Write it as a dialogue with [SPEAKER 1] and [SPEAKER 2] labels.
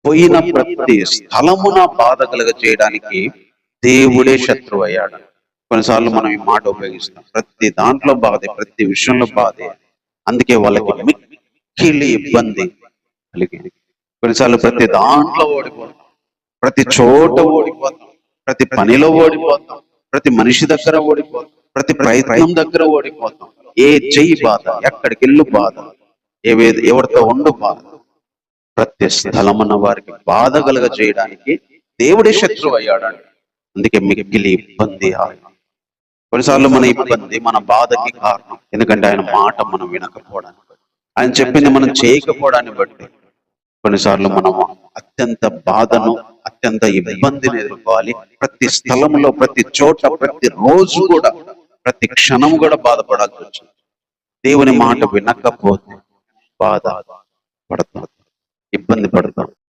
[SPEAKER 1] పోయిన ప్రతి స్థలమున బాధ కలుగ చేయడానికి దేవుడే శత్రువు అయ్యాడు. కొన్నిసార్లు మనం ఈ మాట ఉపయోగిస్తాం, ప్రతి దాంట్లో బాధే, ప్రతి విషయంలో బాధే. అందుకే వాళ్ళకి మిక్కిలి ఇబ్బంది కలిగింది. కొన్నిసార్లు ప్రతి దాంట్లో ఓడిపోతాం, ప్రతి చోట ఓడిపోతాం, ప్రతి పనిలో ఓడిపోతాం, ప్రతి మనిషి దగ్గర ఓడిపోతాం, ప్రతి ప్రయత్నం దగ్గర ఓడిపోతాం. ఏ చెయ్యి బాధ, ఎక్కడికి వెళ్ళు బాధ, ఎవరితో ఉండు బాధ. ప్రతి స్థలమున్న వారికి బాధ కలుగ చేయడానికి దేవుడే శత్రువు అయ్యాడండి. అందుకే మిక్కిలి ఇబ్బంది ఆయన. కొన్నిసార్లు మన ఇబ్బంది మన బాధకి కారణం, ఎందుకంటే ఆయన మాట మనం వినకపోవడానికి, ఆయన చెప్పింది మనం చేయకపోవడాన్ని బట్టి కొన్నిసార్లు మనం అత్యంత బాధను, అత్యంత ఇబ్బందిని ఎదుర్కోవాలి. ప్రతి స్థలంలో, ప్రతి చోట, ప్రతి రోజు కూడా, ప్రతి క్షణం కూడా బాధపడాల్సి వచ్చింది. దేవుని మాట వినకపోతే బాధ పడతాం, ఇబ్బంది పడతాం.